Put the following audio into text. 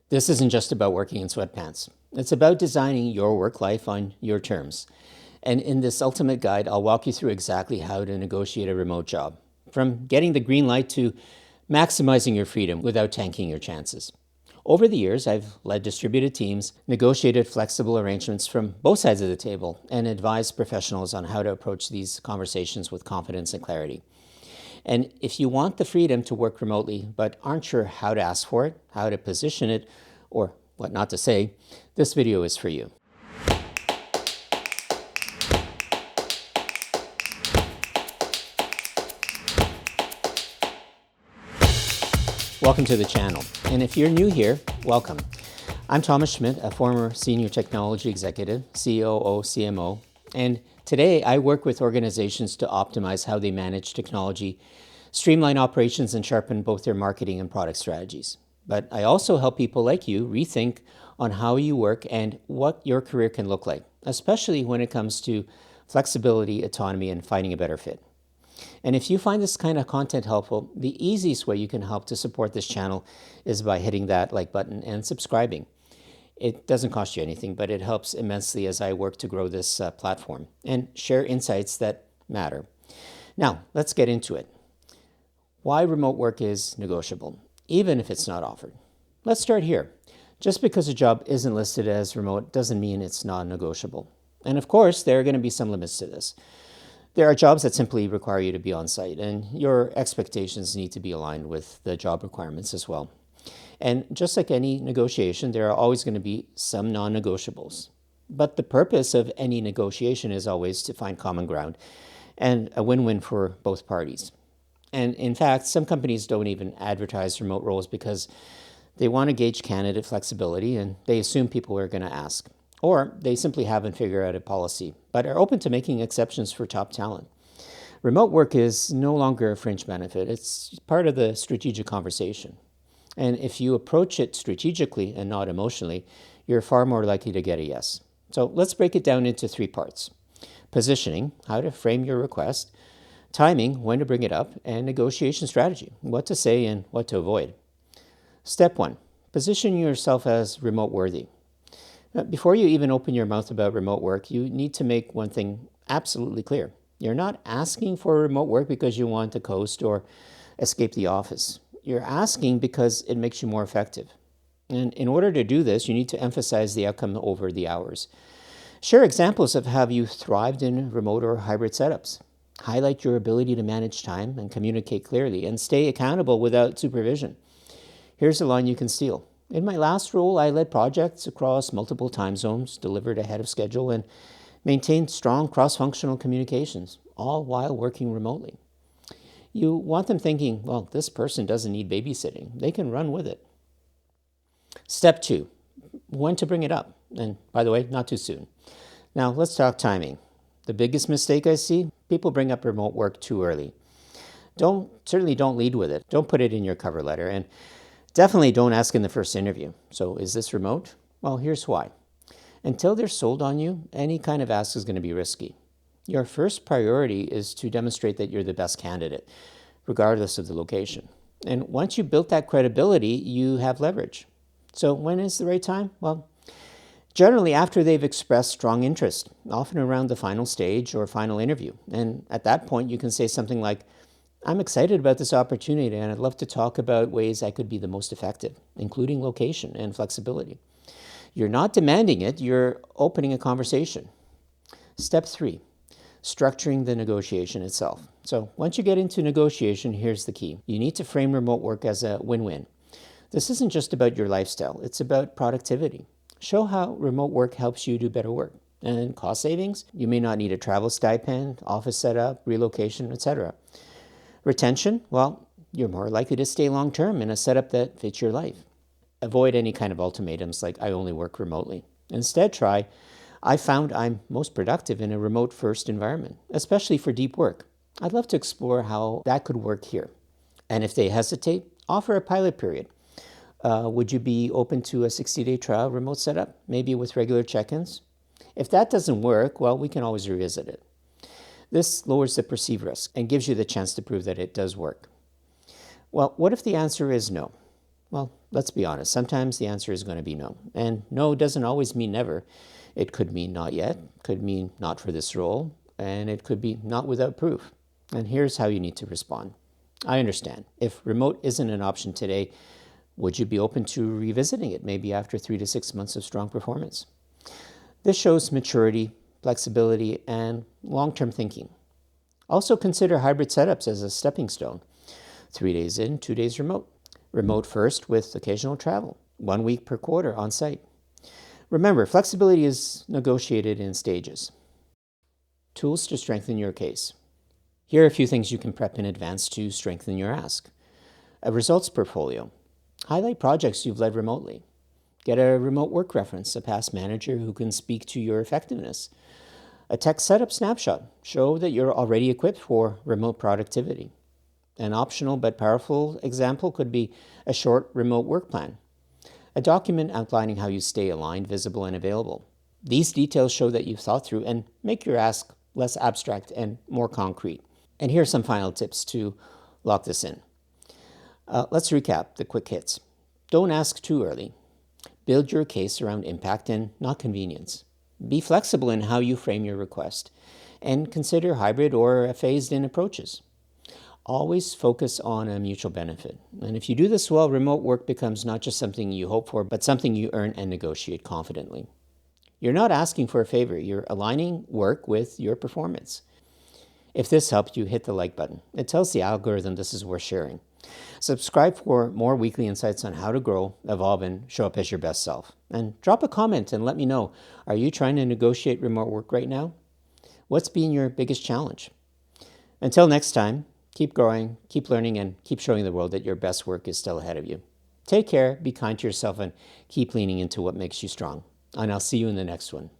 This isn't just about working in sweatpants. It's about designing your work life on your terms. And in this ultimate guide, I'll walk you through exactly how to negotiate a remote job, from getting the green light to maximizing your freedom without tanking your chances. Over the years, I've led distributed teams, negotiated flexible arrangements from both sides of the table, and advised professionals on how to approach these conversations with confidence and clarity. And if you want the freedom to work remotely, but aren't sure how to ask for it, how to position it, or what not to say, this video is for you. Welcome to the channel. And if you're new here, welcome. I'm Thomas Schmidt, a former senior technology executive, COO, CMO, and today I work with organizations to optimize how they manage technology, streamline operations, and sharpen both their marketing and product strategies. But I also help people like you rethink on how you work and what your career can look like, especially when it comes to flexibility, autonomy, and finding a better fit. And if you find this kind of content helpful, the easiest way you can help to support this channel is by hitting that like button and subscribing. It doesn't cost you anything, but it helps immensely as I work to grow this platform and share insights that matter. Now, let's get into it. Why remote work is negotiable, even if it's not offered. Let's start here. Just because a job isn't listed as remote doesn't mean it's non-negotiable. And of course, there are going to be some limits to this. There are jobs that simply require you to be on site, and your expectations need to be aligned with the job requirements as well. And just like any negotiation, there are always going to be some non-negotiables. But the purpose of any negotiation is always to find common ground and a win-win for both parties. And in fact, some companies don't even advertise remote roles because they want to gauge candidate flexibility and they assume people are going to ask. Or they simply haven't figured out a policy, but are open to making exceptions for top talent. Remote work is no longer a fringe benefit. It's part of the strategic conversation. And if you approach it strategically and not emotionally, you're far more likely to get a yes. So let's break it down into 3 parts. Positioning, how to frame your request, timing, when to bring it up, and negotiation strategy, what to say and what to avoid. Step 1, position yourself as remote worthy. Now, before you even open your mouth about remote work, you need to make one thing absolutely clear. You're not asking for remote work because you want to coast or escape the office. You're asking because it makes you more effective. And in order to do this, you need to emphasize the outcome over the hours. Share examples of how you thrived in remote or hybrid setups. Highlight your ability to manage time and communicate clearly and stay accountable without supervision. Here's a line you can steal. In my last role, I led projects across multiple time zones, delivered ahead of schedule, and maintained strong cross-functional communications, all while working remotely. You want them thinking, well, this person doesn't need babysitting. They can run with it. Step 2, when to bring it up. And by the way, not too soon. Now, let's talk timing. The biggest mistake I see, people bring up remote work too early. Certainly don't lead with it. Don't put it in your cover letter. And definitely don't ask in the first interview. So is this remote? Well, here's why. Until they're sold on you, any kind of ask is going to be risky. Your first priority is to demonstrate that you're the best candidate, regardless of the location. And once you built that credibility, you have leverage. So when is the right time? Well, generally after they've expressed strong interest, often around the final stage or final interview. And at that point, you can say something like, I'm excited about this opportunity and I'd love to talk about ways I could be the most effective, including location and flexibility. You're not demanding it, you're opening a conversation. Step 3, structuring the negotiation itself. So once you get into negotiation, here's the key. You need to frame remote work as a win-win. This isn't just about your lifestyle, it's about productivity. Show how remote work helps you do better work. And cost savings, you may not need a travel stipend, office setup, relocation, etc. Retention, well, you're more likely to stay long-term in a setup that fits your life. Avoid any kind of ultimatums like, I only work remotely. Instead, try, I found I'm most productive in a remote-first environment, especially for deep work. I'd love to explore how that could work here. And if they hesitate, offer a pilot period. Would you be open to a 60-day trial remote setup, maybe with regular check-ins? If that doesn't work, well, we can always revisit it. This lowers the perceived risk and gives you the chance to prove that it does work. Well, what if the answer is no? Well, let's be honest. Sometimes the answer is going to be no. And no doesn't always mean never. It could mean not yet, could mean not for this role, and it could be not without proof. And here's how you need to respond. I understand. If remote isn't an option today, would you be open to revisiting it maybe after 3 to 6 months of strong performance? This shows maturity, flexibility, and long-term thinking. Also consider hybrid setups as a stepping stone. 3 days in, 2 days remote. Remote first with occasional travel, 1 week per quarter on site. Remember, flexibility is negotiated in stages. Tools to strengthen your case. Here are a few things you can prep in advance to strengthen your ask. A results portfolio. Highlight projects you've led remotely. Get a remote work reference, a past manager who can speak to your effectiveness. A tech setup snapshot. Show that you're already equipped for remote productivity. An optional but powerful example could be a short remote work plan. A document outlining how you stay aligned, visible, and available. These details show that you've thought through and make your ask less abstract and more concrete. And here are some final tips to lock this in. Let's recap the quick hits. Don't ask too early. Build your case around impact and not convenience. Be flexible in how you frame your request, and consider hybrid or phased-in approaches. Always focus on a mutual benefit. And if you do this well, remote work becomes not just something you hope for, but something you earn and negotiate confidently. You're not asking for a favor. You're aligning work with your performance. If this helped you, hit the like button. It tells the algorithm this is worth sharing. Subscribe for more weekly insights on how to grow, evolve, and show up as your best self. And drop a comment and let me know, are you trying to negotiate remote work right now? What's been your biggest challenge? Until next time, keep growing, keep learning, and keep showing the world that your best work is still ahead of you. Take care, be kind to yourself, and keep leaning into what makes you strong. And I'll see you in the next one.